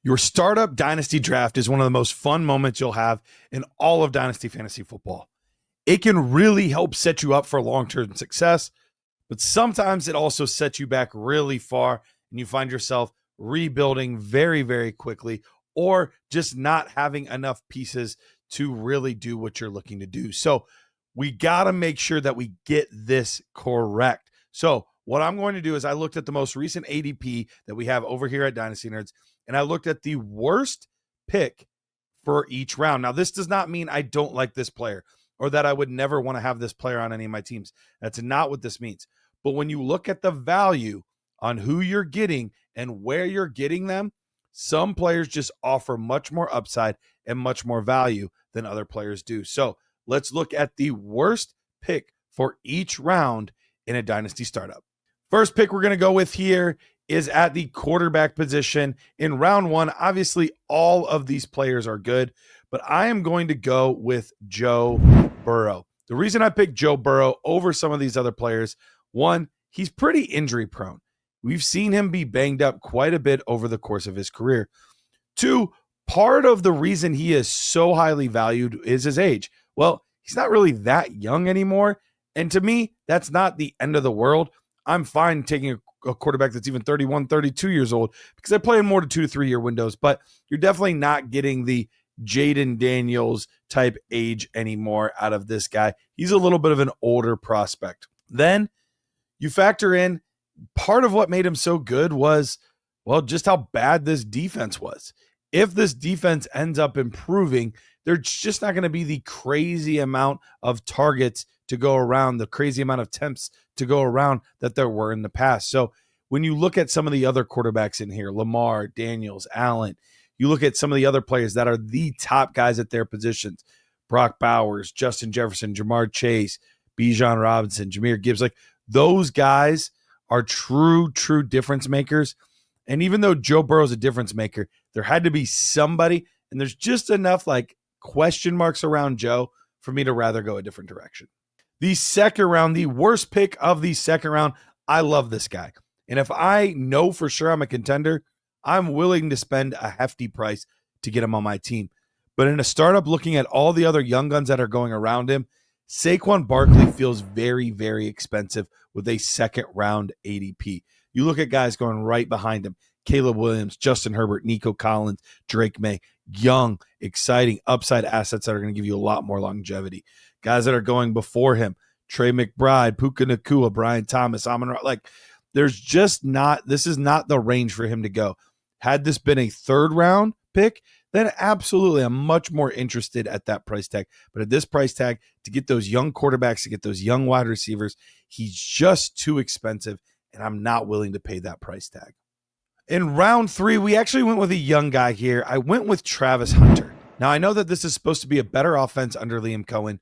Your startup dynasty draft is one of the most fun moments you'll have in all of dynasty fantasy football. It can really help set you up for long-term success, but sometimes it also sets you back really far and you find yourself rebuilding very, very quickly or just not having enough pieces to really do what you're looking to do. So we got to make sure that we get this correct. So what I'm going to do is I looked at the most recent ADP that we have over here at Dynasty Nerds, and I looked at the worst pick for each round. Now, this does not mean I don't like this player or that I would never want to have this player on any of my teams. That's not what this means. But when you look at the value on who you're getting and where you're getting them, some players just offer much more upside and much more value than other players do. So let's look at the worst pick for each round in a dynasty startup. First pick we're going to go with here is at the quarterback position in round one. Obviously, all of these players are good, but I am going to go with Joe Burrow. The reason I picked Joe Burrow over some of these other players, one, he's pretty injury prone. We've seen him be banged up quite a bit over the course of his career. Two, part of the reason he is so highly valued is his age. Well, he's not really that young anymore. And to me, that's not the end of the world. I'm fine taking a quarterback that's even 31, 32 years old because I play in more to 2 to 3 year windows, but you're definitely not getting the Jayden Daniels type age anymore out of this guy. He's a little bit of an older prospect. Then you factor in part of what made him so good was, well, just how bad this defense was. If this defense ends up improving, there's just not going to be the crazy amount of targets to go around, the crazy amount of attempts to go around that there were in the past. So when you look at some of the other quarterbacks in here, Lamar, Daniels, Allen, you look at some of the other players that are the top guys at their positions, Brock Bowers, Justin Jefferson, Jamar Chase, Bijan Robinson, Jahmyr Gibbs, like those guys are true difference makers. And even though Joe Burrow is a difference maker, there had to be somebody, and there's just enough like question marks around Joe for me to rather go a different direction. The second round, the worst pick of the second round, I love this guy. And if I know for sure I'm a contender, I'm willing to spend a hefty price to get him on my team. But in a startup, looking at all the other young guns that are going around him, Saquon Barkley feels very, very expensive with a second round ADP. You look at guys going right behind him, Caleb Williams, Justin Herbert, Nico Collins, Drake May, young, exciting, upside assets that are going to give you a lot more longevity. Guys that are going before him, Trey McBride, Puka Nacua, Brian Thomas, Amon-Ra, like there's just not, this is not the range for him to go. Had this been a third round pick, then absolutely I'm much more interested at that price tag. But at this price tag, to get those young quarterbacks, to get those young wide receivers, he's just too expensive, and I'm not willing to pay that price tag. In round three, we actually went with a young guy here. I went with Travis Hunter. Now, I know that this is supposed to be a better offense under Liam Cohen,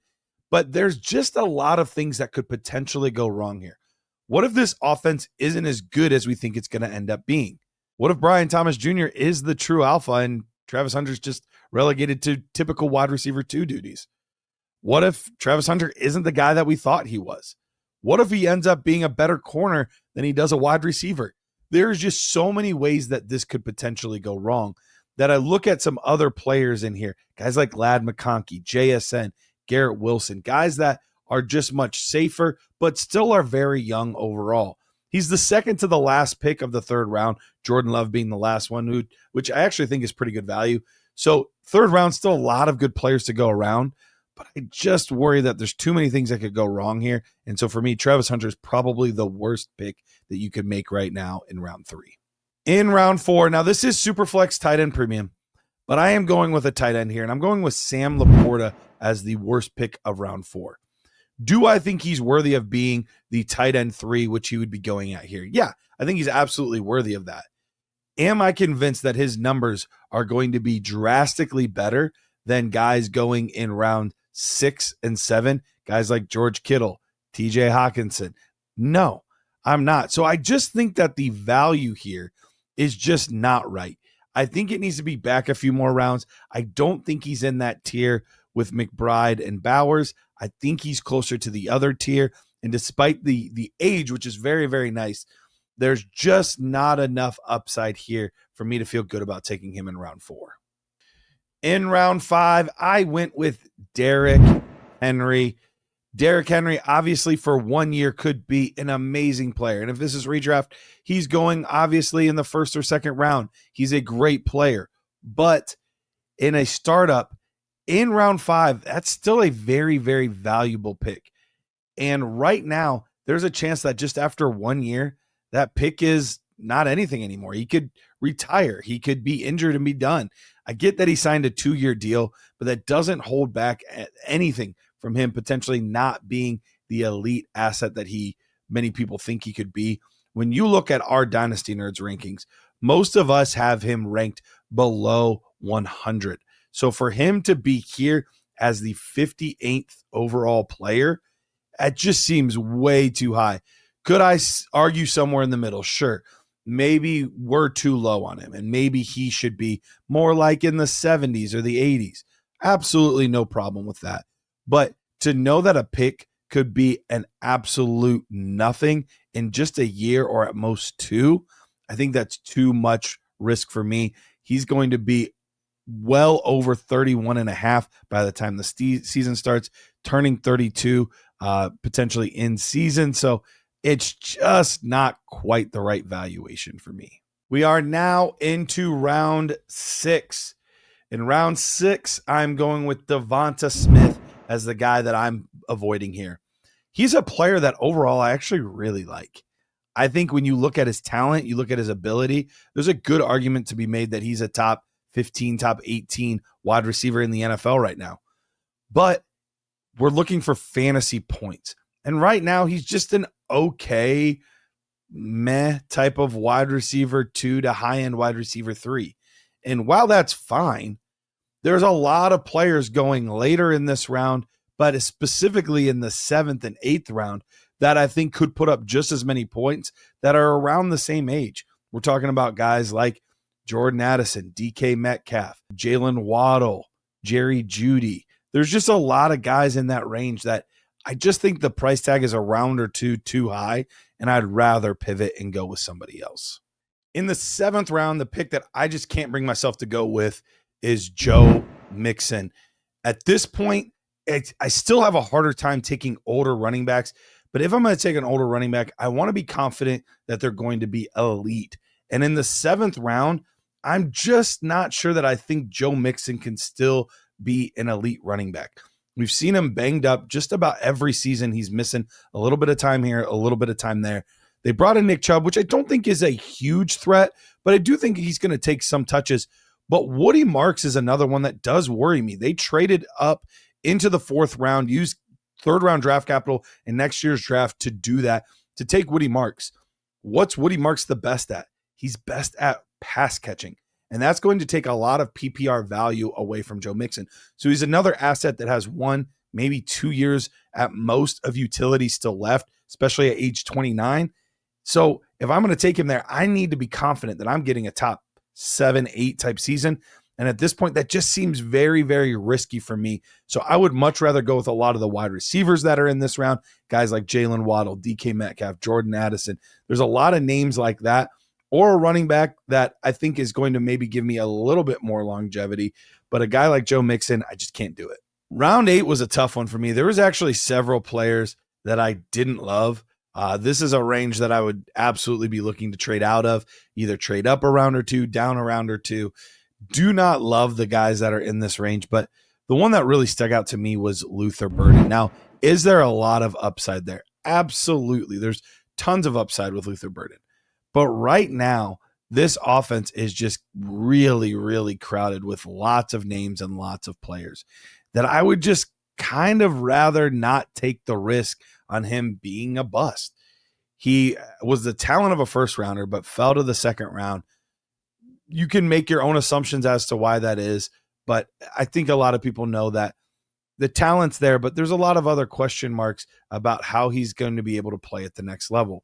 but there's just a lot of things that could potentially go wrong here. What if this offense isn't as good as we think it's going to end up being? What if Brian Thomas Jr. is the true alpha and Travis Hunter's just relegated to typical wide receiver 2 duties? What if Travis Hunter isn't the guy that we thought he was? What if he ends up being a better corner than he does a wide receiver? There's just so many ways that this could potentially go wrong that I look at some other players in here, guys like Ladd McConkey, JSN, Garrett Wilson, guys that are just much safer, but still are very young overall. He's the second to the last pick of the third round, Jordan Love being the last one, which I actually think is pretty good value. So third round, still a lot of good players to go around, but I just worry that there's too many things that could go wrong here. And so for me, Travis Hunter is probably the worst pick that you could make right now in round 3. In round 4, now this is Superflex tight end premium, but I am going with a tight end here, and I'm going with Sam LaPorta as the worst pick of round 4. Do I think he's worthy of being the tight end 3, which he would be going at here? Yeah, I think he's absolutely worthy of that. Am I convinced that his numbers are going to be drastically better than guys going in round 6 and 7, guys like George Kittle, TJ Hawkinson? No, I'm not. So I just think that the value here is just not right. I think it needs to be back a few more rounds. I don't think he's in that tier with McBride and Bowers. I think he's closer to the other tier. And despite the age, which is very, very nice, there's just not enough upside here for me to feel good about taking him in round 4. In round 5, I went with Derrick Henry. Derrick Henry, obviously, for 1 year could be an amazing player. And if this is redraft, he's going obviously in the first or second round. He's a great player. But in a startup in round 5, that's still a very, very valuable pick. And right now, there's a chance that just after 1 year, that pick is not anything anymore. He could retire. He could be injured and be done. I get that he signed a 2-year deal, but that doesn't hold back anything from him potentially not being the elite asset that many people think he could be. When you look at our Dynasty Nerds rankings, most of us have him ranked below 100. So for him to be here as the 58th overall player, it just seems way too high. Could I argue somewhere in the middle? Sure. Maybe we're too low on him, and maybe he should be more like in the 70s or the 80s. Absolutely no problem with that. But to know that a pick could be an absolute nothing in just a year or at most 2, I think that's too much risk for me. He's going to be well over 31 and a half by the time the season starts, turning 32 potentially in season. So it's just not quite the right valuation for me. We are now into round 6. In round 6, I'm going with DeVonta Smith as the guy that I'm avoiding here. He's a player that overall I actually really like. I think when you look at his talent, you look at his ability, there's a good argument to be made that he's a top 15, top 18 wide receiver in the NFL right now. But we're looking for fantasy points. And right now, he's just an okay, meh type of wide receiver 2 to high-end wide receiver 3. And while that's fine, there's a lot of players going later in this round, but specifically in the 7th and 8th round, that I think could put up just as many points that are around the same age. We're talking about guys like Jordan Addison, DK Metcalf, Jalen Waddle, Jerry Jeudy. There's just a lot of guys in that range that I just think the price tag is a round or two too high, and I'd rather pivot and go with somebody else. In the 7th round, the pick that I just can't bring myself to go with is Joe Mixon. At this point, I still have a harder time taking older running backs, but if I'm going to take an older running back, I want to be confident that they're going to be elite. And in the 7th round, I'm just not sure that I think Joe Mixon can still be an elite running back. We've seen him banged up just about every season. He's missing a little bit of time here, a little bit of time there. They brought in Nick Chubb, which I don't think is a huge threat, but I do think he's going to take some touches. But Woody Marks is another one that does worry me. They traded up into the 4th round, used 3rd round draft capital in next year's draft to do that, to take Woody Marks. What's Woody Marks the best at? He's best at pass catching. And that's going to take a lot of PPR value away from Joe Mixon. So he's another asset that has 1, maybe 2 years at most of utility still left, especially at age 29. So if I'm going to take him there, I need to be confident that I'm getting a top 7, 8 type season. And at this point, that just seems very, very risky for me. So I would much rather go with a lot of the wide receivers that are in this round, guys like Jalen Waddle, DK Metcalf, Jordan Addison. There's a lot of names like that, or a running back that I think is going to maybe give me a little bit more longevity. But a guy like Joe Mixon, I just can't do it. Round 8 was a tough one for me. There was actually several players that I didn't love. This is a range that I would absolutely be looking to trade out of, either trade up a round or 2, down a round or 2. Do not love the guys that are in this range, but the one that really stuck out to me was Luther Burden. Now, is there a lot of upside there? Absolutely. There's tons of upside with Luther Burden. But right now, this offense is just really, really crowded with lots of names and lots of players that I would just kind of rather not take the risk on him being a bust. He was the talent of a first rounder, but fell to the 2nd round. You can make your own assumptions as to why that is, but I think a lot of people know that the talent's there, but there's a lot of other question marks about how he's going to be able to play at the next level.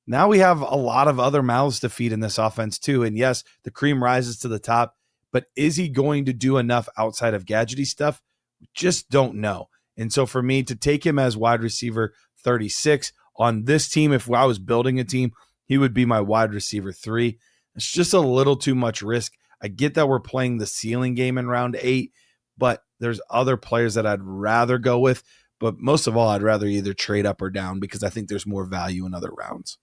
Now we have a lot of other mouths to feed in this offense too. And yes, the cream rises to the top, but is he going to do enough outside of gadgety stuff? We just don't know. And so for me to take him as wide receiver 36 on this team, if I was building a team, he would be my wide receiver 3. It's just a little too much risk. I get that we're playing the ceiling game in round 8, but there's other players that I'd rather go with. But most of all, I'd rather either trade up or down because I think there's more value in other rounds.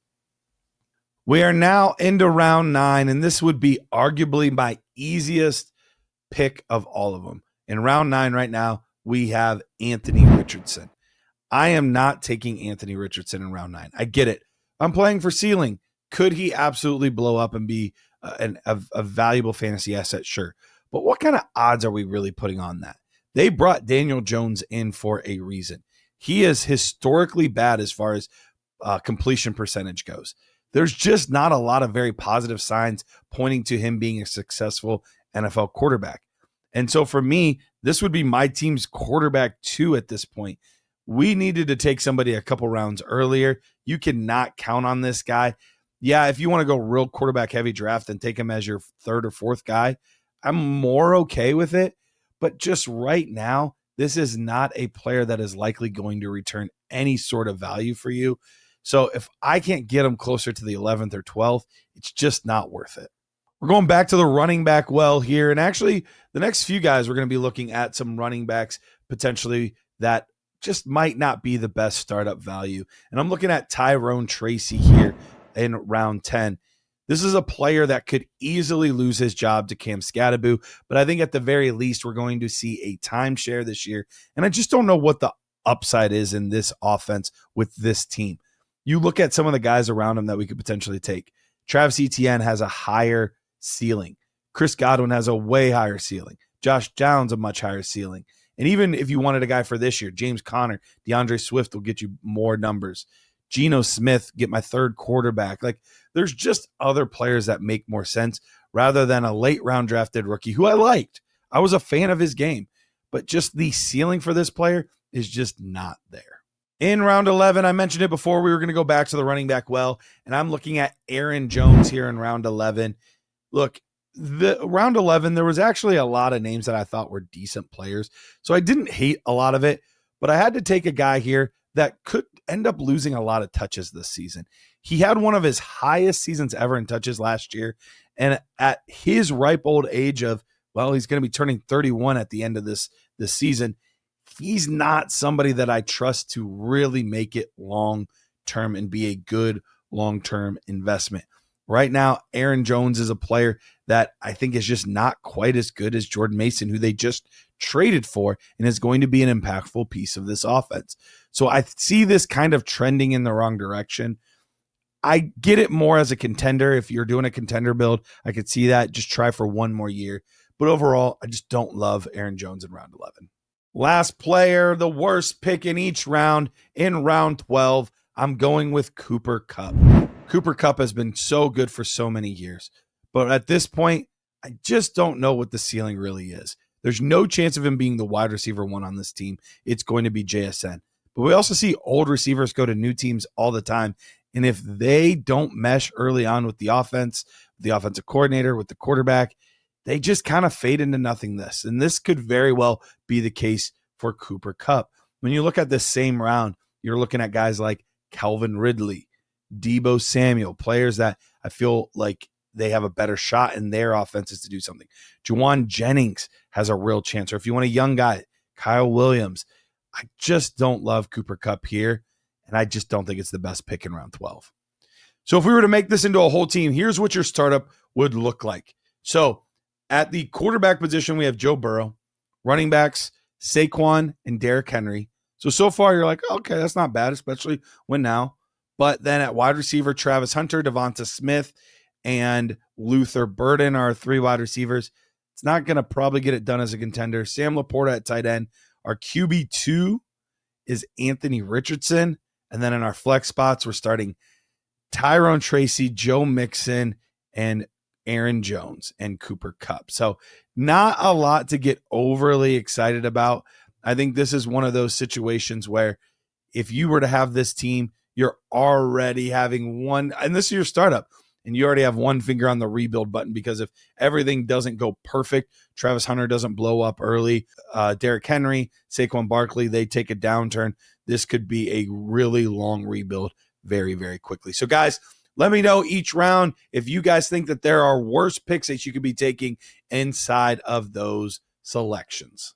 We are now into round 9, and this would be arguably my easiest pick of all of them. In round 9 right now, we have Anthony Richardson. I am not taking Anthony Richardson in round 9. I get it. I'm playing for ceiling. Could he absolutely blow up and be a valuable fantasy asset? Sure. But what kind of odds are we really putting on that? They brought Daniel Jones in for a reason. He is historically bad as far as completion percentage goes. There's just not a lot of very positive signs pointing to him being a successful NFL quarterback. And so for me, this would be my team's quarterback 2 at this point. We needed to take somebody a couple rounds earlier. You cannot count on this guy. Yeah, if you want to go real quarterback heavy draft and take him as your 3rd or 4th guy, I'm more okay with it. But just right now, this is not a player that is likely going to return any sort of value for you. So if I can't get him closer to the 11th or 12th, it's just not worth it. We're going back to the running back well here. And actually, the next few guys, we're going to be looking at some running backs potentially that just might not be the best startup value. And I'm looking at Tyrone Tracy here in round 10. This is a player that could easily lose his job to Cam Scatterboo, but I think at the very least we're going to see a timeshare this year. And I just don't know what the upside is in this offense with this team. You look at some of the guys around him that we could potentially take. Travis Etienne has a higher ceiling. Chris Godwin has a way higher ceiling. Josh Downs a much higher ceiling. And even if you wanted a guy for this year, James Conner, DeAndre Swift will get you more numbers. Geno Smith, get my 3rd quarterback. Like, there's just other players that make more sense rather than a late round drafted rookie who I liked. I was a fan of his game, but just the ceiling for this player is just not there. In round 11, I mentioned it before, we were going to go back to the running back well, and I'm looking at Aaron Jones here in round 11. Look, the round 11, there was actually a lot of names that I thought were decent players. So I didn't hate a lot of it, but I had to take a guy here that could end up losing a lot of touches this season. He had one of his highest seasons ever in touches last year. And at his ripe old age of, well, he's going to be turning 31 at the end of this season. He's not somebody that I trust to really make it long-term and be a good long-term investment. Right now, Aaron Jones is a player that I think is just not quite as good as Jordan Mason, who they just traded for and is going to be an impactful piece of this offense. So I see this kind of trending in the wrong direction. I get it more as a contender. If you're doing a contender build, I could see that. Just try for one more year. But overall, I just don't love Aaron Jones in round 11. Last player, the worst pick in each round. In round 12, I'm going with Cooper Kupp. Cooper Kupp has been so good for so many years. But at this point, I just don't know what the ceiling really is. There's no chance of him being the wide receiver 1 on this team. It's going to be JSN. But we also see old receivers go to new teams all the time. And if they don't mesh early on with the offense, the offensive coordinator, with the quarterback, they just kind of fade into nothingness. And this could very well be the case for Cooper Kupp. When you look at this same round, you're looking at guys like Calvin Ridley, Deebo Samuel, players that I feel like they have a better shot in their offenses to do something. Juwan Jennings has a real chance. Or if you want a young guy, Kyle Williams. I just don't love Cooper Kupp here, and I just don't think it's the best pick in round 12. So if we were to make this into a whole team, here's what your startup would look like. So at the quarterback position, we have Joe Burrow. Running backs, Saquon and Derrick Henry. So far you're like, okay, that's not bad, especially when now. But then at wide receiver, Travis Hunter, DeVonta Smith, and Luther Burden are 3 wide receivers. It's not going to probably get it done as a contender. Sam LaPorta at tight end. Our QB2 is Anthony Richardson. And then in our flex spots, we're starting Tyrone Tracy, Joe Mixon, and Aaron Jones and Cooper Kupp. So not a lot to get overly excited about. I think this is one of those situations where if you were to have this team, you're already having one, and this is your startup, and you already have one finger on the rebuild button, because if everything doesn't go perfect, Travis Hunter doesn't blow up early, Derrick Henry, Saquon Barkley, they take a downturn, this could be a really long rebuild very, very quickly. So guys, Let me know each round if you guys think that there are worse picks that you could be taking inside of those selections.